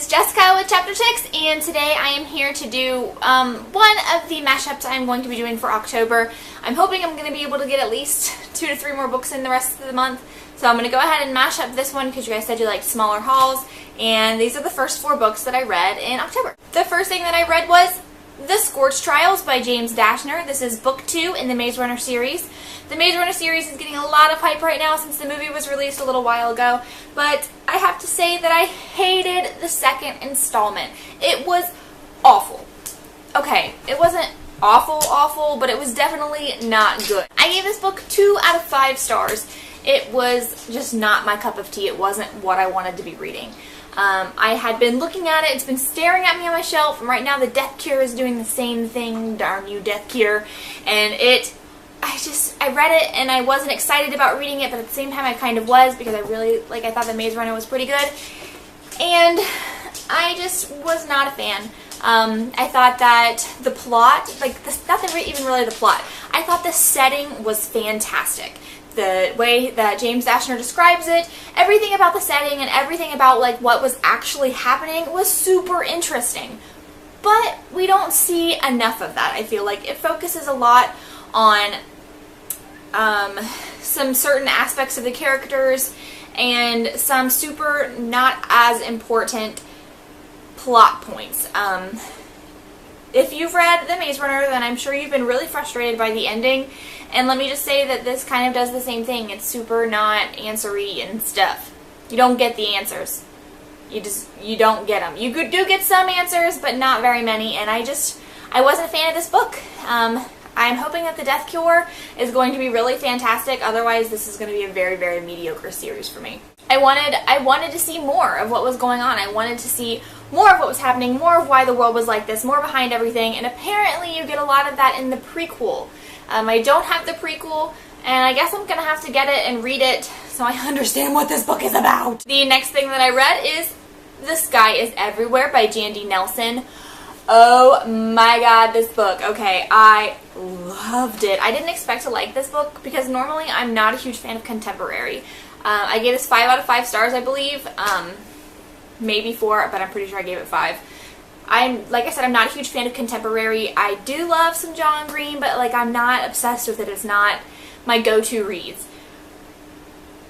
Jessica with Chapter 6, and today I am here to do one of the mashups I'm going to be doing for October. I'm hoping I'm going to be able to get at least 2 to 3 more books in the rest of the month. So I'm going to go ahead and mash up this one because you guys said you liked smaller hauls, and these are the first 4 books that I read in October. The first thing that I read was The Scorch Trials by James Dashner. This is book 2 in the Maze Runner series. The Maze Runner series is getting a lot of hype right now since the movie was released a little while ago, but I have to say that I hated the second installment. It was awful. Okay, it wasn't awful, but it was definitely not good. I gave this book 2 out of 5 stars. It was just not my cup of tea. It wasn't what I wanted to be reading. I had been looking at it. It's been staring at me on my shelf, and right now the Death Cure is doing the same thing. Darn you, Death Cure. And I read it and I wasn't excited about reading it, but at the same time I kind of was because I thought the Maze Runner was pretty good. And I just was not a fan. I thought that the plot, even really the plot, I thought the setting was fantastic. The way that James Dashner describes it, everything about the setting and everything about what was actually happening was super interesting. But we don't see enough of that. I feel like it focuses a lot on some certain aspects of the characters and some super not as important plot points. If you've read The Maze Runner, then I'm sure you've been really frustrated by the ending. And let me just say that this kind of does the same thing. It's super not answery and stuff. You don't get the answers. You don't get them. You do get some answers, but not very many. And I wasn't a fan of this book. I'm hoping that the Death Cure is going to be really fantastic. Otherwise, this is going to be a very, very mediocre series for me. I wanted to see more of what was going on. I wanted to see more of what was happening, more of why the world was like this, more behind everything, and apparently you get a lot of that in the prequel. I don't have the prequel, and I guess I'm going to have to get it and read it so I understand what this book is about. The next thing that I read is The Sky is Everywhere by Jandy Nelson. Oh my god, this book. Okay, I loved it. I didn't expect to like this book because normally I'm not a huge fan of contemporary. I gave this 5 out of 5 stars, I believe. Maybe 4, but I'm pretty sure I gave it 5. Like I said, I'm not a huge fan of contemporary. I do love some John Green, but I'm not obsessed with it. It's not my go-to reads.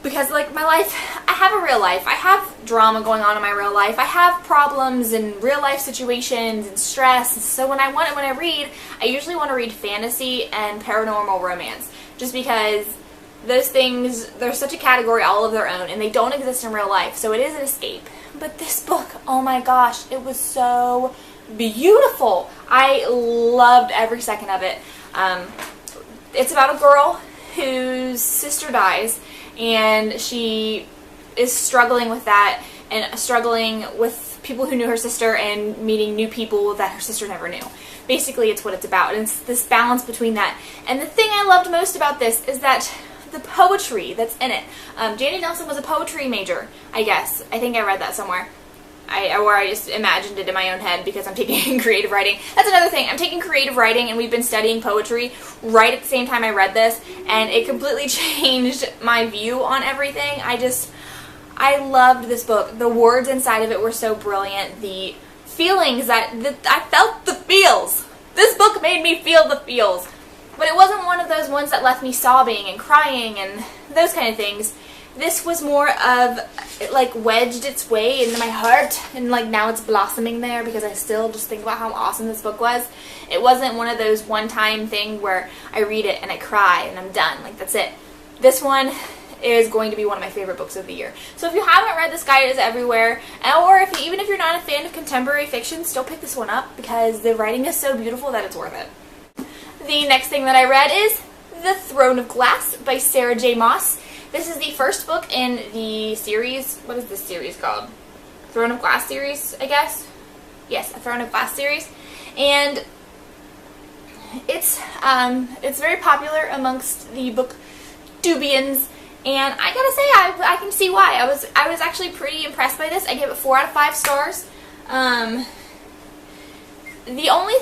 Because my life, I have a real life. I have drama going on in my real life. I have problems and real life situations and stress. So when I read, I usually want to read fantasy and paranormal romance. Just because those things, they're such a category all of their own and they don't exist in real life. So it is an escape. But this book, oh my gosh, it was so beautiful. I loved every second of it. It's about a girl whose sister dies, and she is struggling with that and struggling with people who knew her sister and meeting new people that her sister never knew. Basically, it's what it's about, and it's this balance between that. And the thing I loved most about this is that the poetry that's in it. Jandy Nelson was a poetry major, I guess. I think I read that somewhere. Or I just imagined it in my own head because I'm taking creative writing. That's another thing. I'm taking creative writing and we've been studying poetry right at the same time I read this, and it completely changed my view on everything. I loved this book. The words inside of it were so brilliant. The feelings I felt the feels. This book made me feel the feels. But it wasn't one of those ones that left me sobbing and crying and those kind of things. This was more of, it wedged its way into my heart, and now it's blossoming there because I still just think about how awesome this book was. It wasn't one of those one-time thing where I read it and I cry and I'm done. That's it. This one is going to be one of my favorite books of the year. So if you haven't read The Sky is Everywhere, or even if you're not a fan of contemporary fiction, still pick this one up because the writing is so beautiful that it's worth it. The next thing that I read is The Throne of Glass by Sarah J. Maas. This is the first book in the series. What is this series called? Throne of Glass series, I guess? Yes, a Throne of Glass series. And it's very popular amongst the booktubians. And I gotta say, I can see why. I was actually pretty impressed by this. I gave it 4 out of 5 stars. The only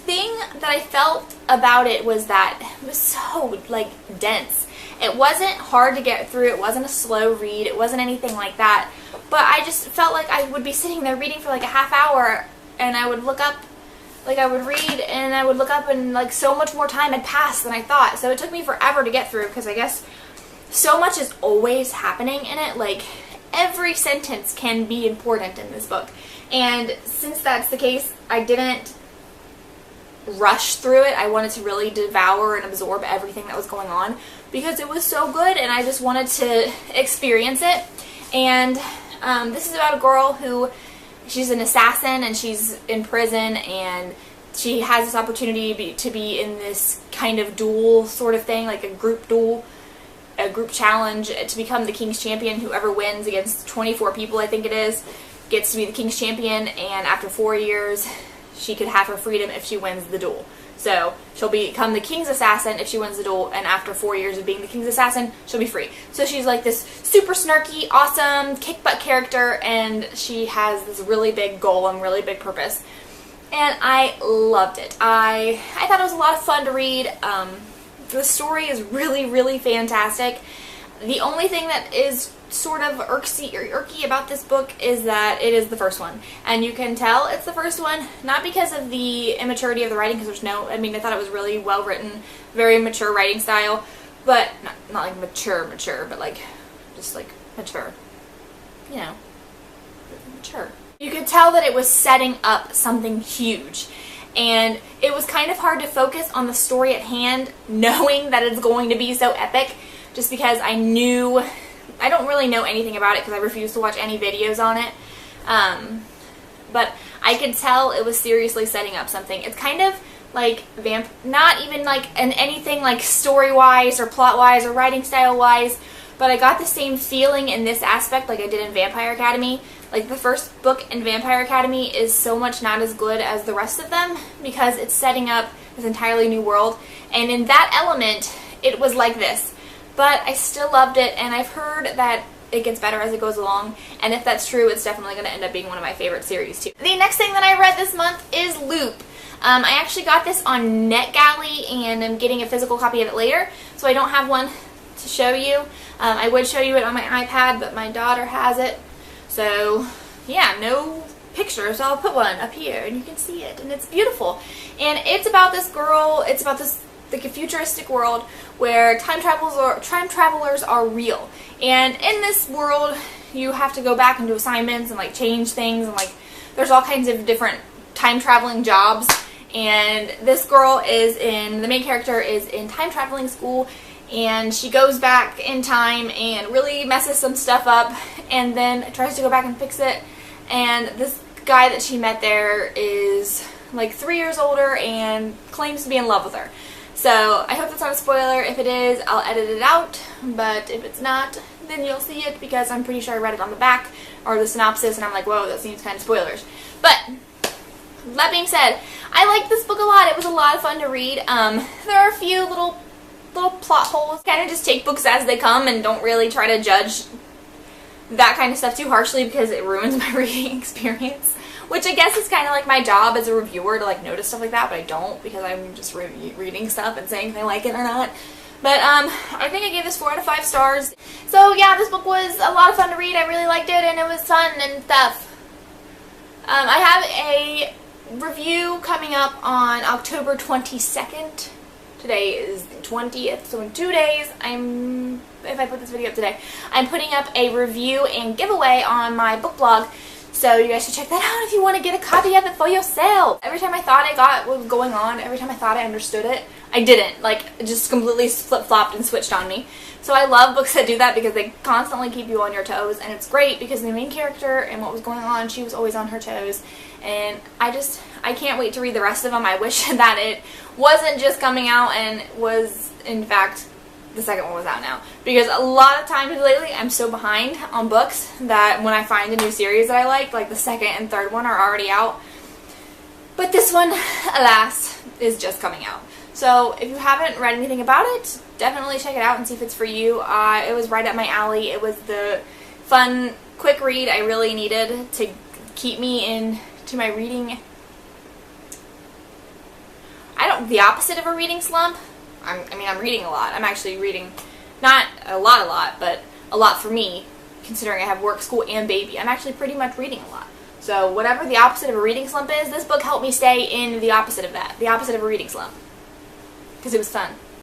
thing that I felt about it was that it was so dense. It wasn't hard to get through. It wasn't a slow read. It wasn't anything like that. but I just felt like I would be sitting there reading for like a half hour, and I would look up, like I would read and I would look up, and like so much more time had passed than I thought. So it took me forever to get through, because I guess so much is always happening in it. Like every sentence can be important in this book. And since that's the case, I didn't rush through it. I wanted to really devour and absorb everything that was going on, because it was so good and I just wanted to experience it. And this is about a girl who, she's an assassin and she's in prison, and she has this opportunity to be in this kind of duel sort of thing, like a group duel, a group challenge, to become the King's Champion. Whoever wins against 24 people, I think it is, gets to be the King's Champion, and after 4 years she could have her freedom if she wins the duel. So she'll become the King's Assassin if she wins the duel, and after 4 years of being the King's Assassin, she'll be free. So she's like this super snarky, awesome, kick-butt character, and she has this really big goal and really big purpose. And I loved it. I thought it was a lot of fun to read. The story is really, really fantastic. The only thing that is sort of irky about this book is that it is the first one. And you can tell it's the first one, not because of the immaturity of the writing, because there's no, I mean, I thought it was really well written, very mature writing style, but not like mature, but like, just like mature, you know, mature. You could tell that it was setting up something huge. And it was kind of hard to focus on the story at hand, knowing that it's going to be so epic, just because I knew, I don't really know anything about it because I refuse to watch any videos on it, but I could tell it was seriously setting up something. It's kind of like not even like anything like story-wise or plot-wise or writing style-wise, but I got the same feeling in this aspect like I did in Vampire Academy. Like the first book in Vampire Academy is so much not as good as the rest of them, because it's setting up this entirely new world, and in that element it was like this. But I still loved it, and I've heard that it gets better as it goes along, and if that's true, it's definitely going to end up being one of my favorite series too. The next thing that I read this month is Loop. I actually got this on NetGalley, and I'm getting a physical copy of it later, so I don't have one to show you. I would show you it on my iPad, but my daughter has it, so yeah, no picture, so I'll put one up here, and you can see it, and it's beautiful. And it's about this girl, it's about this like a futuristic world where time travelers are real, and in this world you have to go back and do assignments and like change things, and like there's all kinds of different time traveling jobs. And this girl is in, the main character is in time traveling school, and she goes back in time and really messes some stuff up, and then tries to go back and fix it. And this guy that she met there is like 3 years older and claims to be in love with her. So I hope that's not a spoiler. If it is, I'll edit it out, but if it's not, then you'll see it, because I'm pretty sure I read it on the back or the synopsis, and I'm like, whoa, that seems kind of spoilers. But that being said, I liked this book a lot. It was a lot of fun to read. There are a few little plot holes. Kind of just take books as they come and don't really try to judge that kind of stuff too harshly, because it ruins my reading experience. Which I guess is kind of like my job as a reviewer, to like notice stuff like that, but I don't, because I'm just reading stuff and saying if I like it or not. But I think I gave this 4 out of 5 stars. So yeah, this book was a lot of fun to read. I really liked it, and it was fun and stuff. I have a review coming up on October 22nd. Today is the 20th, so in 2 days, if I put this video up today, I'm putting up a review and giveaway on my book blog. So you guys should check that out if you want to get a copy of it for yourself. Every time I thought I got what was going on, every time I thought I understood it, I didn't. Like, it just completely flip-flopped and switched on me. So I love books that do that, because they constantly keep you on your toes, and it's great because the main character and what was going on, she was always on her toes. And I can't wait to read the rest of them. I wish that it wasn't just coming out and was, in fact, the second one was out now, because a lot of times lately I'm so behind on books that when I find a new series that I like the second and third one are already out. But this one, alas, is just coming out. So if you haven't read anything about it, definitely check it out and see if it's for you. It was right up my alley. It was the fun, quick read I really needed to keep me into my reading. The opposite of a reading slump. I'm reading a lot. I'm actually reading, not a lot, but a lot for me, considering I have work, school, and baby. I'm actually pretty much reading a lot. So whatever the opposite of a reading slump is, this book helped me stay in the opposite of that, the opposite of a reading slump, because it was fun.